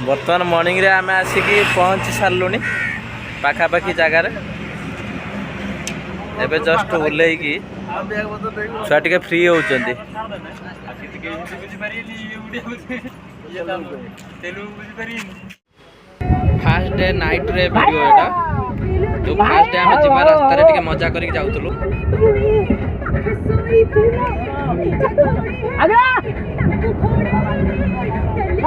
बर्तमान मॉर्निंग रे आम आसिक पहुँची सारूँ पाखापाखि जगार एबे जस्ट ओल्ल छुआ टे फ्री होती फास्ट डे नाइट रे वीडियो एटा जो फास्ट डे आम जीवा रास्तार टे मजा करके जाऊँ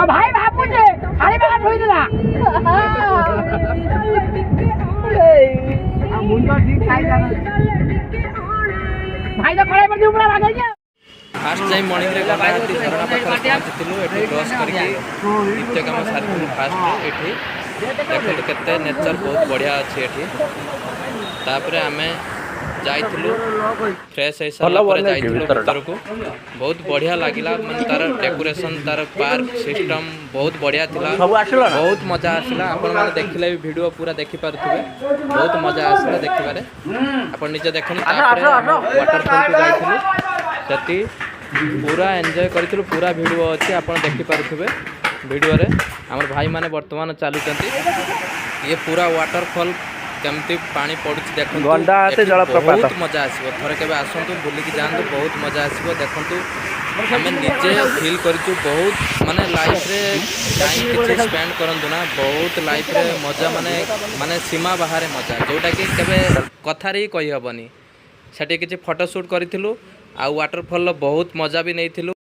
भाई बापू जे खाली बात होई दिला मुंडा ठीक खाई जाना भाई तो खड़े पर ऊपर आ गया फास्ट टाइम मॉर्निंग रे गला हाथी झरना पाखर पहुंचथिलु एठी क्रॉस करके नित्य काम सारथिलु फास्ट एठी देखलु केते नेचर बहुत बढ़िया अछि एठी तापरे आमे जाइथिलु फ्रेश है साला पर जाइथिलु भीतर को बहुत बढ़िया लागिला मन तार डेकोरेशन तार पार्क सिस्टम बहुत बढ़िया थिला बहुत मजा आसिला आपण माने देखिले भी वीडियो पूरा देखि पारथुबे बहुत मजा आसिला देखिबारे आपण निजे देखनि तापरे वाटरफॉल को जाइथिलु जति पूरा एंजॉय करथिलु पूरा वीडियो अछि आपण देखि पारथुबे वीडियो रे हमर भाई माने वर्तमान चालुचंती ये पूरा वाटरफॉल केमती पानी पड़ुछि देखो गंडा आते जलप्रपात बहुत मजा आसीबो थरे केबे आसंतु बुली की जानतु बहुत मजा आसीबो देखंतु हमें निजे फील करिछु बहुत माने लाइफ रे टाइम किछि स्पेंड करंतु ना बहुत लाइफ रे मजा माने माने सीमा बाहर मजा जोटा कि केबे कथा रे कहि हबनी सेठी किछि फोटो शूट करिथिलु आ वाटरफॉल बहुत मजा भी नैथिलु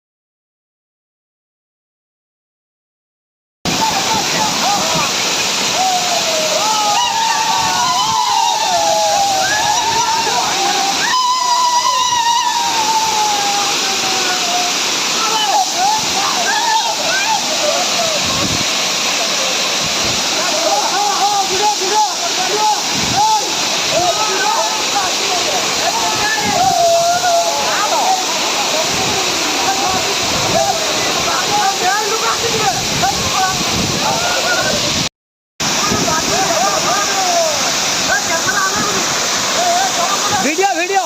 वीडियो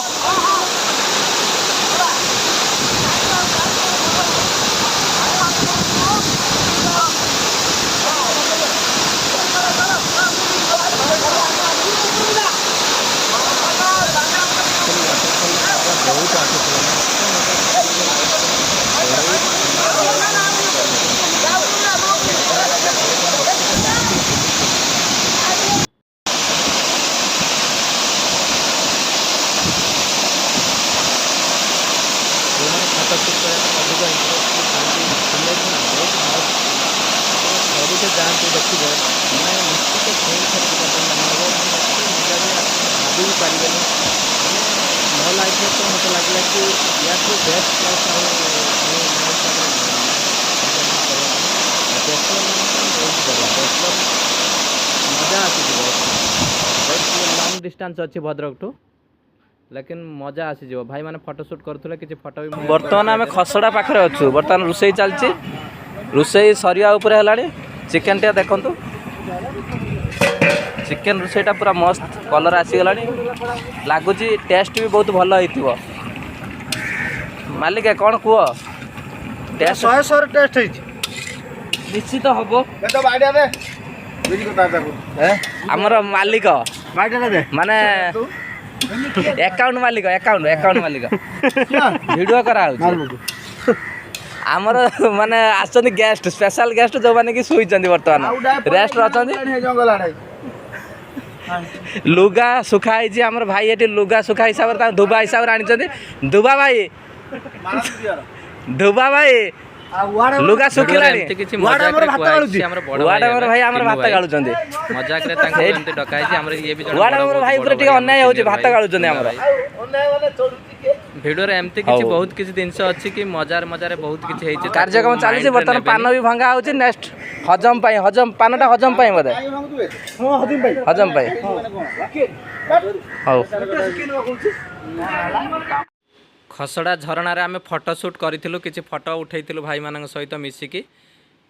जानते देखिए मैं निश्चित भाभी पारे मो लाइफ में तो मत लगे कि या तो बेस्ट क्लास मजा आसी लॉन्ग डिस्टेंस अच्छी भद्रक टू लेकिन मजा आसीज भाई मैंने फोटो शूट करुले कि फोटो भी बर्तमान आम खसड़ा पाखे अच्छु बर्तमान रोसई चलती रोसई सरिया उपरे हेलानी चिकेन टे देखु चिकेन रोसईटा पूरा मस्त कलर आसीगला लगुच टेस्ट भी बहुत भल हो मालिक कौन कह टेस्ट 100 टेस्ट निश्चित हम आमर मालिक माने अकाउंट मालिक अकाउंट मालिक वीडियो करा आमर माने आछन गेस्ट स्पेशल गेस्ट जो माने कि सोई चंदी वर्तमान रेस्ट रहचंदी लुगा सुखाई जी आमर भाई एटी लुगा सुखा हिसाब रे धुबा हिसाब रे आनी चंदी धुबा भाई लुगा सुखिलानी वार्ड हमर भाई हमर भात गाळु चंदी मजाक रे तांको एंती डकाई जी हमर ये भी वार्ड हमर भाई पूरा टिके अन्याय होची भात गाळु चंदी हमर अन्याय वाला छोड़ुची वीडियो रे एमती किछि बहुत किछि दिनस अछि कि मजार मजारे बहुत किछि हेछि कार्यक्रम चाली छै बर्तन पान भी भंगा होछि नेक्स्ट हजम पानटा हजम पाई बदे हजम पाई हाउ खसड़ा झरणा आम फोटो शूट करूँ कि फोटो उठेलु भाई मान सहित मिसिकी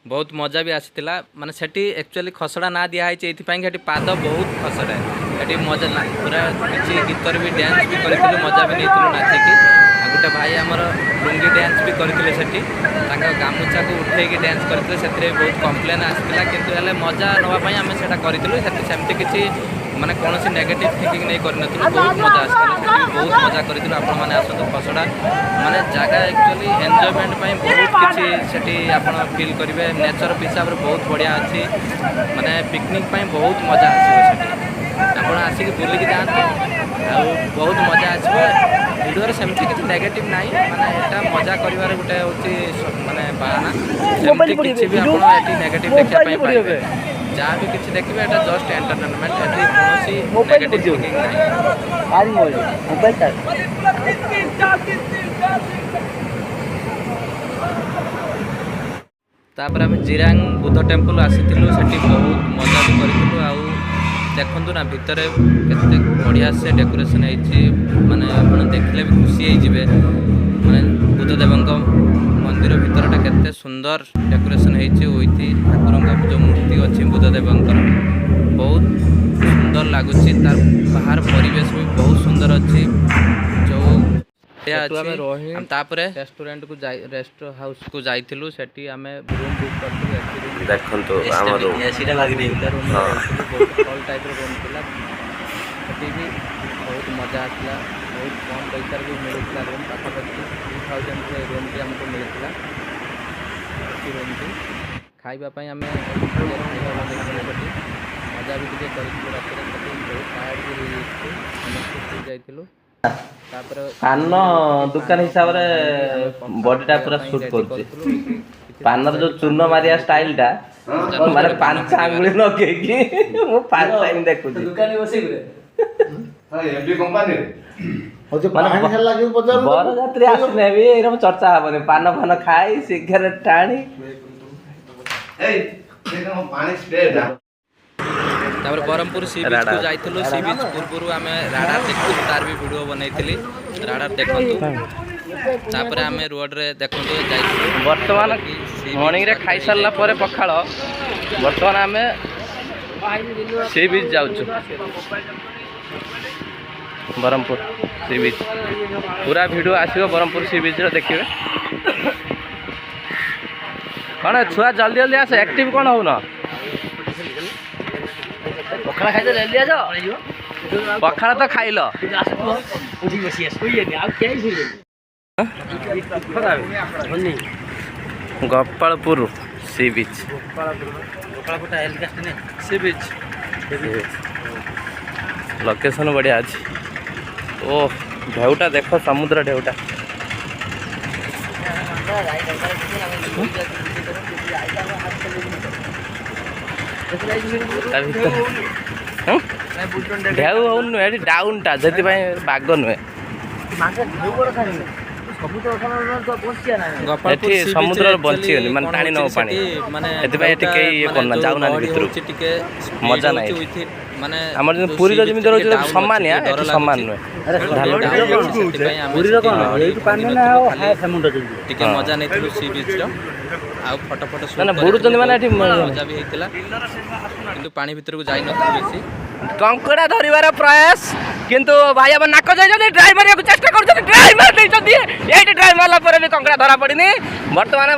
बहुत मजा भी आसाला माने सेठी एक्चुअली खसड़ा ना दिखाई ये पाद बहुत खसड़ा ये मजा ना पूरा किसी गीतर भी डांस भी करूँ मजा भी नहीं नाचिकी गोटे भाई आमर लुंगी डांस भी करते सेठी गामुचा को उठे डांस करते से बहुत कम्प्लेन आसाला कि मजा नापी आम से करमती किसी माने कौन नेगेटिव थिंकिंग नहीं करन बहुत मजा आसाला बहुत मजा करूँ आपण मैंने आसतु खसड़ा माने जगह एक्चुअली एंजॉयमेंट बहुत किसी सेठी आपण फील करेंगे नेचर हिसाब से बहुत बढ़िया अच्छी माने पिकनिक बहुत मजा आसो आप आसिक बुलिक जाते बहुत मजा आसो भिडियो सेमती किसी नेगेटिव ना माने यहाँ मजा कर गोटे हूँ माने बाहाना सेमती किसी भी आप नेगेटिव देखापी पाइबे जहाँ भी किसी देखिए यहाँ जस्ट एंटरटेनमेंट ये कौन नेगेटिव थिंकिंग तापर आम जिरांग बुद्ध टेम्पल आसीलु से बहुत मजा भी करूँ देखु ना भितर केते बढ़िया से डेकोरेशन होती माने आप देखले भी खुशी होइजिबे माने बुद्धदेव मंदिर भितरटा केते सुंदर डेकोरेशन होती ठाकुर जो मूर्ति अच्छी बुद्धदेवंकर बहुत सुंदर लगुच तार बाहर परिवेश भी बहुत सुंदर अच्छी जो रेस्टोरेंट को रेस्ट हाउस को जाइलु सेठी आम रूम बुक कर देखो हॉल टाइप रूम थी भी बहुत मजा आसला बहुत कम पैसा भी मिलता रूम पाखापाखि 2000 रूम भी आमको मिलता रूम भी खावाई आम मजा भी टे कर बहुत टायर्ड भी जाइलु पान दुकान हिसाब से बॉडीटा पूरा सूट कर पानर जो चूर्ण मारिया स्टाइल टा माने 5 आंगुली नकेकी मु 5 टाइम देखु दुकान बसे गुरे एमपी कंपनी ओ जो पान हेला के बजार बर यात्री आसने भी एरम चर्चा हबने पान फान खाई सिगरेट टाणी ए देखो पानी स्प्रे दा तापर ब्रह्मपुर सी बीच को जाइलु सी बीच पूर्व आम राडार देखु तार भी वीडियो बनैली राडार देखु तापर आम रोड रे देखु जाइलु वर्तमान मॉर्निंग रे खाई सारला परे पखाळ वर्तमान आम सी बीच जाउछु ब्रह्मपुर सी बीच पूरा वीडियो आसीबो ब्रह्मपुर सी बीच रे देखिबे कौन छुआ जल्दी जल्दी आस एक्टिव कौन हो ना पखाड़ा खाई ले लिया पखाड़ा तो खाइल गोपालपुर सी बीच सी बीच लोकेशन बढ़िया अच्छी ओ ढेउटा देख समुद्र ढेउटा ढेउ हो नुहे डाउनटा से बाग नुहे समुद्र बंची माने टाणी न पानी करना जाऊना भीतर मजा ना आम पुरी जमी सामान सामान मजा नहीं सी बीच फटो फटो बुड़ुचंदी माने मजा भी होता किंतु पानी भीतर को जाई नथि बेसी कंकड़ा धरिबार प्रयास किंतु भाई अब नाक जाइछन ड्राइव मारिया को चेष्टा करछन ड्राइव मार दैछन एठी ड्राइव मारला पर भी कंकड़ा धरा पड़िनी वर्तमान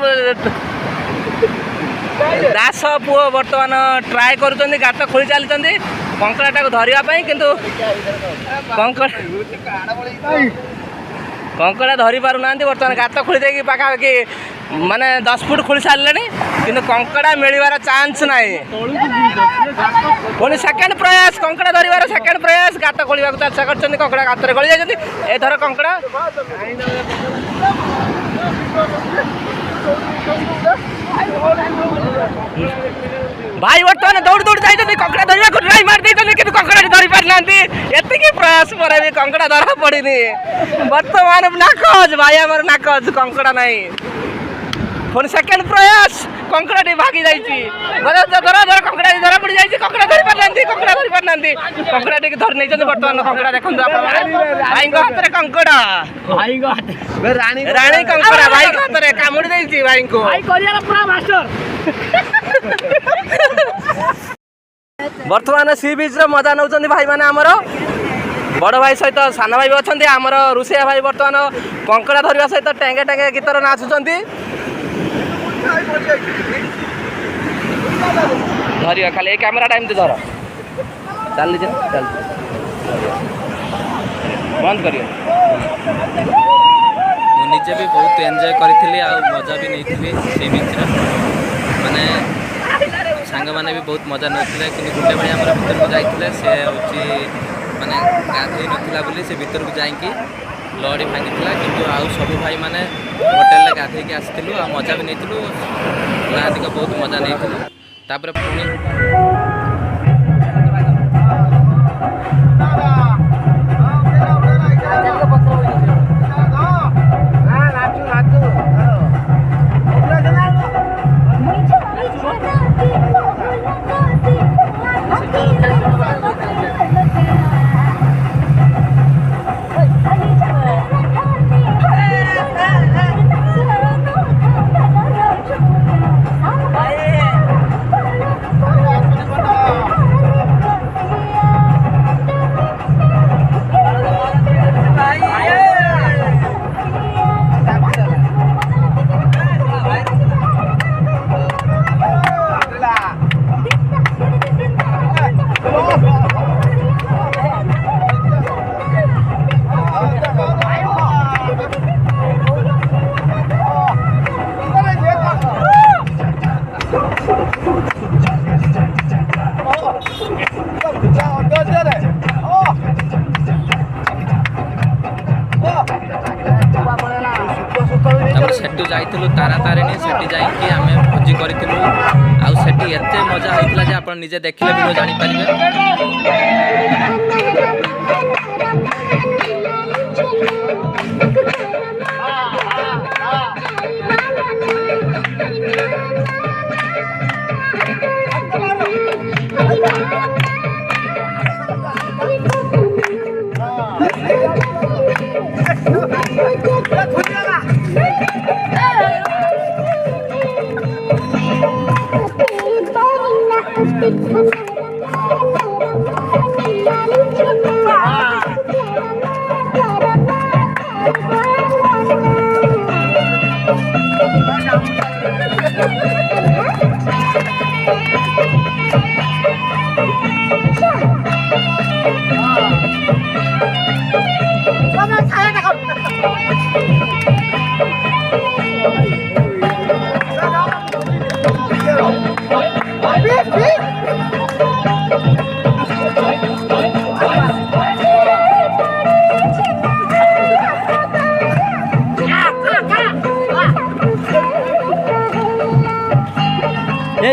दास पुओ वर्तमान ट्राए करूछन गात खोली चलछन कंकड़ाटा को धरिया पई किंतु कंकड़ा धरी पारु नांती वर्तमान गात खोली देकी पाखापाखि माने 10 फुट खोली सारे किंतु कंकड़ा मिलवार चांस ना पुणी सेकेंड प्रयास कंकड़ा धरिबार सेकेंड प्रयास गात खोलिया चेष्टा कर कंकड़ा गात गली जाती एथर कंकड़ा भाई बर्तमान दौड़ दौड़ जाइए कंकड़ा धरवा को ट्राई मार देते कि कंकड़ा धरी पार ना एति प्रयास पर भी कंकड़ा धरा पड़ी बर्तमान नाकज भाई आम नाकज कंकड़ा नहीं पुणी सेकेंड प्रयास कंकड़ा भागी जाइए धर कंकड़ा धरा पड़ जाइए कंकड़ा धरी पार ना कंकड़ा धरी पार ना कंकड़ा टी धरी नहीं बर्तमान कंकड़ा देखो भाई हाथ में कंकड़ा राणी कंकड़ा भाई हाथ में कामुड़ी देती भाई को वर्तमान सी बीच रे मजा नौ भाई माने आमर बड़ भाई सहित सान भाई भी अच्छा आमर रुषिया भाई बर्तमान कंकड़ा धरवा सहित टेंगे टेंगे गीतर नाचुंट धर खाली कैमेरा टाइम धर चल चल बंद कर निजे भी बहुत एंजॉय करी आ मजा भी नहीं सी बीच माने सांग मैंने भी बहुत मजा नौते कि गोटे भाई आम भर को जाते सी हूँ माने गाधे नाला बोली से भर को जाकि लहड़ी भांगी कि आउ सब भाई मैंने होटेल गाधे आसलु आ मजा भी नहीं गाधिक बहुत मजा नहीं तापर पुणी सेठू जाइलु तारा तारिणी सेठी जाइए आम भोजी करूँ आठ मजा होता है आप निजे देखले भी जापर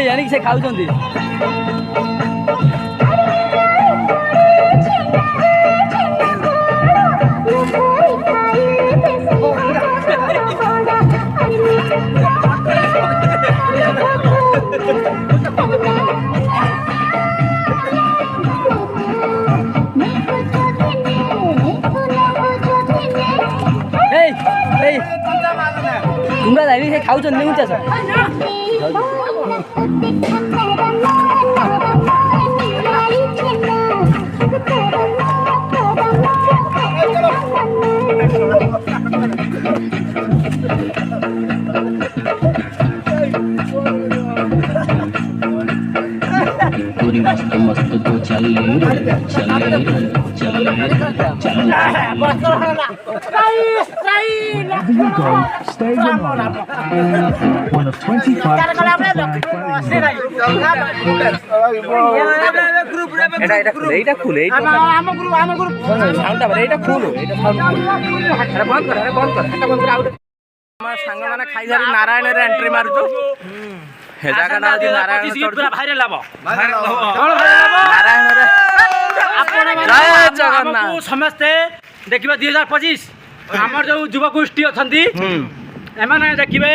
यानी से खाऊ तुम्हारा से खाऊ मस्त मस्त तो चल सांग मैंने खाई सारी नारायण एंट्री मारुचु समस्ते देखिए 2025 आमर जो युवा गोष्ठी अच्छा देखिए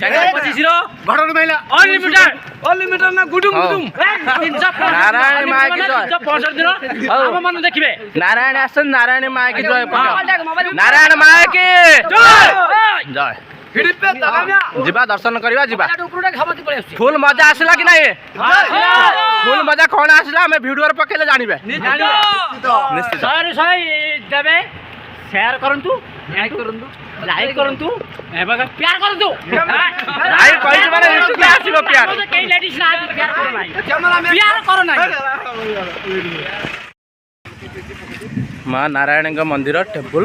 2025 घटन महिला अनलिमिटेड ना गुडुम गुडुम नारायण माँ की जय 365 दिन आम मान देखिए नारायण आसन नारायण माँ की जय नारायण माँ की जय जय ଯିବା ଦର୍ଶନ କରିବା ଯିବା ଉପରଟା ଖାମତି ପଳେଇ ଆସୁଛି ଫୁଲ ମଜା ଆସିଲା କି ନାଇଁ ଫୁଲ ମଜା କଣ ଆସିଲା ଆମେ ଭିଡିଓରେ ପକେଇଲେ ଜାଣିବେ ନିଶ୍ଚିତ ଦେବେ ସେୟାର କରନ୍ତୁ ଲାଇକ୍ କରନ୍ତୁ ଏବଂ ପ୍ୟାର କରନ୍ତୁ ଲାଇକ୍ କହିଛି ମାନେ ନିଶ୍ଚିତ ଆସିବ ପ୍ୟାର କେହି ଲେଡିଜ ନାହାନ୍ତି ପ୍ୟାର କର ନାହିଁ ପ୍ୟାର କର ନାହିଁ ମା ନାରାୟଣଙ୍କ ମନ୍ଦିର ଟେମ୍ପଲ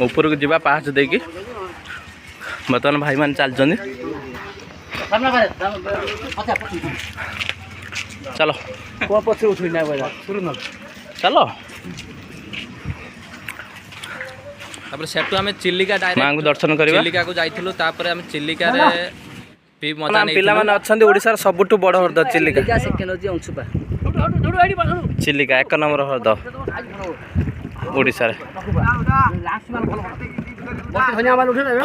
ଉପରକୁ ଯିବା ପାହାଚ ଦେଇକି ବର୍ତ୍ତମାନ ଭାଇମାନେ ଚାଲିଛନ୍ତି ଚାଲ ଚାଲ ତାପରେ ସେଠୁ ଆମେ ଚିଲିକା ମାଙ୍କୁ ଦର୍ଶନ କରିବା ଚିଲିକାକୁ ଯାଇଥିଲୁ ତାପରେ ଆମେ ଚିଲିକାରେ ବି ମଜା ନେଇଥିଲୁ ପିଲାମାନେ ଅଛନ୍ତି ଓଡ଼ିଶାର ସବୁଠୁ ବଡ଼ ହ୍ରଦ ଚିଲିକା ଚିଲିକା 1 ନମ୍ବର ହ୍ରଦ ଓଡ଼ିଶାରେ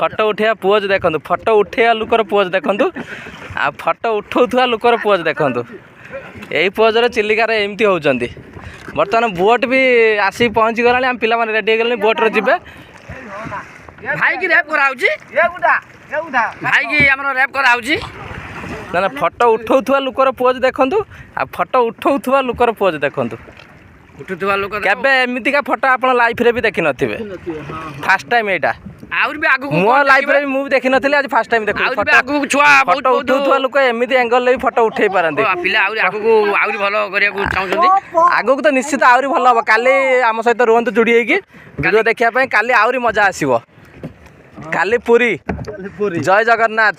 ଫଟୋ ଉଠେଇବା ପୁଅଜ ଦେଖନ୍ତୁ ଫଟୋ ଉଠେଇବା ଲୋକର ପୁଅଜ ଦେଖନ୍ତୁ ଆଉ ଫଟୋ ଉଠଉଥିବା ଲୋକର ପୁଅଜ ଦେଖନ୍ତୁ ଏଇ ପୁଅଜରେ ଚିଲିକାରେ ଏମିତି ହେଉଛନ୍ତି ବର୍ତ୍ତମାନ ବୋଟ୍ ବି ଆସିକି ପହଞ୍ଚି ଗଲାଣି ଆମେ ପିଲାମାନେ ରେଡ଼ି ହେଇଗଲେଣି ବୋଟ୍ରେ ଯିବେ ଭାଇକି ରେପ୍ କରାହଉଛି ଭାଇକି ଆମର ରେପ୍ କରାହଉଛି ନା ନା ଫଟୋ ଉଠଉଥିବା ଲୋକର ପୋଜ୍ ଦେଖନ୍ତୁ ଆଉ ଫଟୋ ଉଠଉଥିବା ଲୋକର ପୋଜ୍ ଦେଖନ୍ତୁ ଉଠୁଥିବା ଲୋକ କେବେ ଏମିତିକା ଫଟୋ ଆପଣ ଲାଇଫରେ ବି ଦେଖିନଥିବେ ଫାଷ୍ଟ ଟାଇମ୍ ଏଇଟା ଆହୁରି ବି ଆଗକୁ ମୋ ଲାଇଫରେ ବି ମୁଁ ବି ଦେଖିନଥିଲି ଆଜି ଫାଷ୍ଟ ଟାଇମ୍ ଦେଖୁଛି ଆଗକୁ ଛୁଆ ଫଟୋ ଉଠଉଥିବା ଲୋକ ଏମିତି ଆଙ୍ଗଲରେ ବି ଫଟୋ ଉଠେଇ ପାରନ୍ତି ପିଲା ଆହୁରି ଆଗକୁ ଆହୁରି ଭଲ କରିବାକୁ ଚାହୁଁଛନ୍ତି ଆଗକୁ ତ ନିଶ୍ଚିତ ଆହୁରି ଭଲ ହବ କାଲି ଆମ ସହିତ ରୁହନ୍ତୁ ଯୋଡ଼ି ହେଇକି ଭିଡ଼ିଓ ଦେଖିବା ପାଇଁ କାଲି ଆହୁରି ମଜା ଆସିବ କାଲି ପୁରୀ ଜୟ ଜଗନ୍ନାଥ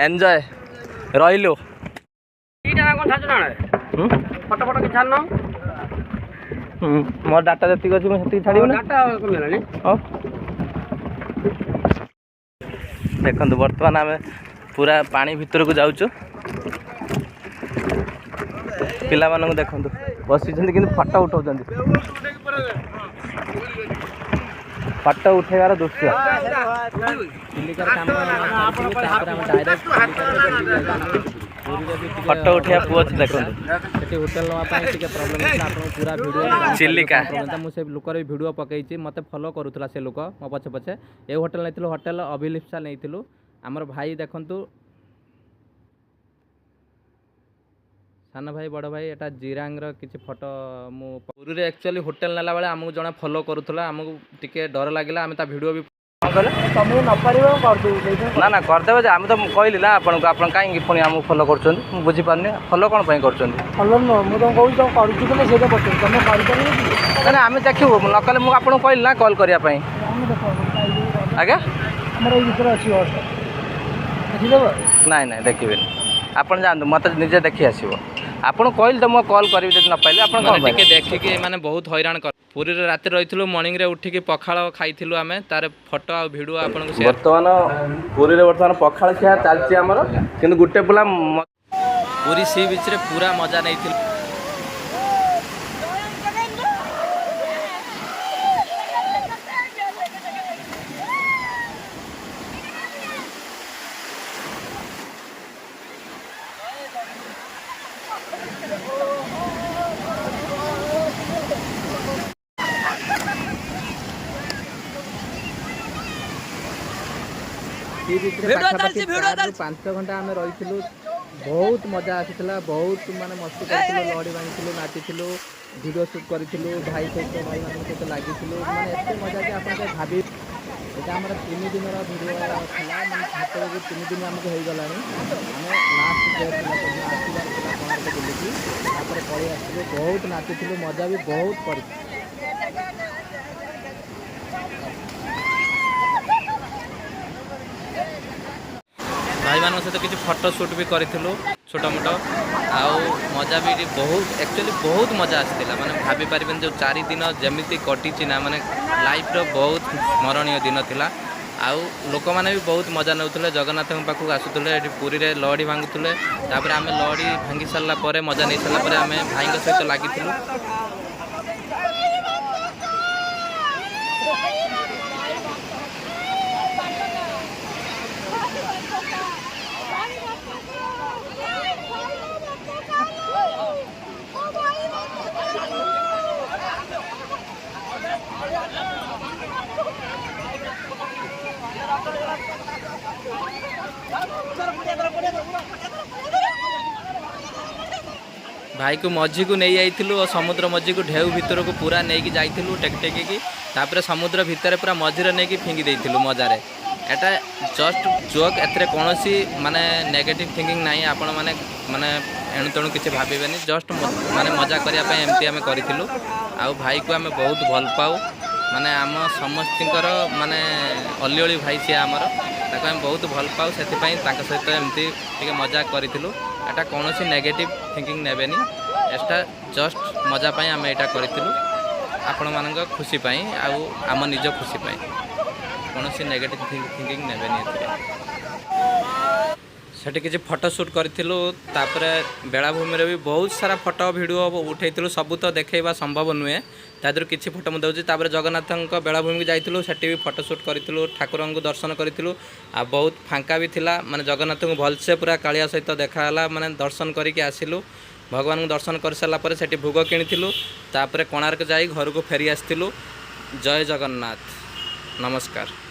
ଏନ୍ଜୟ ରହିଲୁ ଫଟୋ ଫଟୋ କିଛି ଛାଡୁନ ମୋର ଡାଟା ଯେତିକି ଅଛି ମୁଁ ସେତିକି ଛାଡ଼ିବି ନା ଦେଖନ୍ତୁ ବର୍ତ୍ତମାନ ଆମେ ପୁରା ପାଣି ଭିତରକୁ ଯାଉଛୁ ପିଲାମାନଙ୍କୁ ଦେଖନ୍ତୁ ବସିଛନ୍ତି କିନ୍ତୁ ଫଟୋ ଉଠାଉଛନ୍ତି ଫଟୋ ଉଠେଇବାର ଦୃଶ୍ୟ ଫଟୋ ଉଠେଇବା ପୁଅ ଅଛି ଦେଖନ୍ତୁ ସେଠି ହୋଟେଲ ନେବା ପାଇଁ ଟିକେ ପ୍ରୋବ୍ଲେମ୍ ହେଲା ଆପଣଙ୍କୁ ପୁରା ଭିଡ଼ିଓ ଚିଲିକା ମୁଁ ସେ ଲୋକର ବି ଭିଡ଼ିଓ ପକେଇଛି ମୋତେ ଫଲୋ କରୁଥିଲା ସେ ଲୋକ ମୋ ପଛେ ପଛେ ଏ ହୋଟେଲ ନେଇଥିଲୁ ହୋଟେଲ ଅଭିଲିପ୍ସା ନେଇଥିଲୁ ଆମର ଭାଇ ଦେଖନ୍ତୁ ସାନ ଭାଇ ବଡ଼ ଭାଇ ଏଟା ଜିରାଙ୍ଗର କିଛି ଫଟୋ ମୁଁ ପୁରୀରେ ଆକ୍ଚୁଆଲି ହୋଟେଲ ନେଲା ବେଳେ ଆମକୁ ଜଣେ ଫଲୋ କରୁଥିଲା ଆମକୁ ଟିକେ ଡର ଲାଗିଲା ଆମେ ତା ଭିଡ଼ିଓ ବି ନା ନା କରିଦେବେ ଯେ ଆମେ ତ କହିଲି ନା ଆପଣଙ୍କୁ ଆପଣ କାହିଁକି ପୁଣି ଆମକୁ ଫଲୋ କରୁଛନ୍ତି ମୁଁ ବୁଝିପାରୁନି ଫଲୋ କ'ଣ ପାଇଁ କରୁଛନ୍ତି ନା ଆମେ ଦେଖିବୁ ନ କଲେ ମୁଁ ଆପଣଙ୍କୁ କହିଲି ନା କଲ୍ କରିବା ପାଇଁ ଆଜ୍ଞା ନାଇଁ ନାଇଁ ଦେଖିବେନି ଆପଣ ଯାଆନ୍ତୁ ମୋତେ ନିଜେ ଦେଖି ଆସିବ ଆପଣ କହିଲେ ତ ମୁଁ କଲ୍ କରିବି ଯଦି ନ ପାଇଲି ଆପଣ କ'ଣ ଟିକେ ଦେଖିକି ମାନେ ବହୁତ ହଇରାଣ କର ପୁରୀରେ ରାତିରେ ରହିଥିଲୁ ମର୍ଣ୍ଣିଂରେ ଉଠିକି ପଖାଳ ଖାଇଥିଲୁ ଆମେ ତାର ଫଟୋ ଆଉ ଭିଡ଼ିଓ ଆପଣଙ୍କୁ ବର୍ତ୍ତମାନ ପୁରୀରେ ବର୍ତ୍ତମାନ ପଖାଳ ଖିଆ ଚାଲିଛି ଆମର କିନ୍ତୁ ଗୋଟେ ପିଲା ପୁରୀ ସି ବିଚ୍ରେ ପୁରା ମଜା ନେଇଥିଲୁ ପାଖାପାଖି 4-5 ଘଣ୍ଟା ଆମେ ରହିଥିଲୁ ବହୁତ ମଜା ଆସିଥିଲା ବହୁତ ମାନେ ମସ୍ତି କରିଥିଲୁ ଲହଡ଼ି ଭାଙ୍ଗିଥିଲୁ ନାଚିଥିଲୁ ଭିଡ଼ିଓ ସୁଟ୍ କରିଥିଲୁ ଭାଇ ସହିତ ଭାଇମାନଙ୍କ ସହିତ ଲାଗିଥିଲୁ ମାନେ ଏତେ ମଜା ଯେ ଆପଣ ଭାବି ଏଇଟା ଆମର 3 ଦିନର ଭିଡ଼ିଓ ଥିଲା ମାନେ ସେତେବେଳକୁ 3 ଦିନ ଆମକୁ ହେଇଗଲାଣି ଆମେ ଲାଷ୍ଟ ଡେ ଥିଲା ଆସିବାର ଥିଲା କୋଣାର୍କ ବୁଲିକି ତାପରେ ପଳେଇ ଆସିଥିଲୁ ବହୁତ ନାଚିଥିଲୁ ମଜା ବି ବହୁତ କରିଥିଲୁ ଭାଇମାନଙ୍କ ସହିତ କିଛି ଫଟୋ ସୁଟ୍ ବି କରିଥିଲୁ ଛୋଟ ମୋଟ ଆଉ ମଜା ବି ବହୁତ ଆକ୍ଚୁଆଲି ବହୁତ ମଜା ଆସିଥିଲା ମାନେ ଭାବି ପାରିବେନି ଯେଉଁ 4 ଦିନ ଯେମିତି କଟିଛି ନା ମାନେ ଲାଇଫ୍ର ବହୁତ ସ୍ମରଣୀୟ ଦିନ ଥିଲା ଆଉ ଲୋକମାନେ ବି ବହୁତ ମଜା ନେଉଥିଲେ ଜଗନ୍ନାଥଙ୍କ ପାଖକୁ ଆସୁଥିଲେ ଏଠି ପୁରୀରେ ଲହଡ଼ି ଭାଙ୍ଗୁଥିଲେ ତାପରେ ଆମେ ଲହଡ଼ି ଭାଙ୍ଗି ସାରିଲା ପରେ ମଜା ନେଇ ସାରିଲା ପରେ ଆମେ ଭାଇଙ୍କ ସହିତ ଲାଗିଥିଲୁ भाई को मझी को नहीं जाइलु और समुद्र मझी को ढेउ भितर को पूरा नहीं कि जाइलु टेक तापर समुद्र भितर पूरा मझीरे नहीं कि फिंगी देइलु मजारे एटा जस्ट जोक एथरे कौनसी माने नेगेटिव थिंकिंग नहीं आपण माने माने एणु तेणु किसी भावेनि जस्ट माने मजा करने एमती आम करूँ आउ भाई को आम बहुत भल पाऊ माने आम समस्तर माने अली अली भाई सी आमर ताको आम बहुत भल पाऊ से सहित एमती टे मजा करूँ एटा कौन नेगेटिव थिंकिंग नेबेनी एटा जस्ट मजा पाई आम यहाँ करूँ आपण मान खुशी आउ आम निज खुशी कौन नेगेटिव थिंकिंग नेबेनी सेठी किसी फोटो शूट करूँ बेलाभूमि भी बहुत सारा फोटो वीडियो उठे सबू तो देखा संभव नुहे तादर किसी फोटो मुझे दूसरी जगन्नाथ बेलाभूमि जाइलु सेठी भी फोटो शूट करूँ ठाकुर को दर्शन करूँ आ बहुत फांका भी थिला माने जगन्नाथ को भलसे पूरा कालिया सहित देखाला माने दर्शन करके आसिलु भगवान को दर्शन कर सारापर सेठी भोग किणिलु तापर कोणार्क जाई घर को फेरी आसलु। जय जगन्नाथ नमस्कार।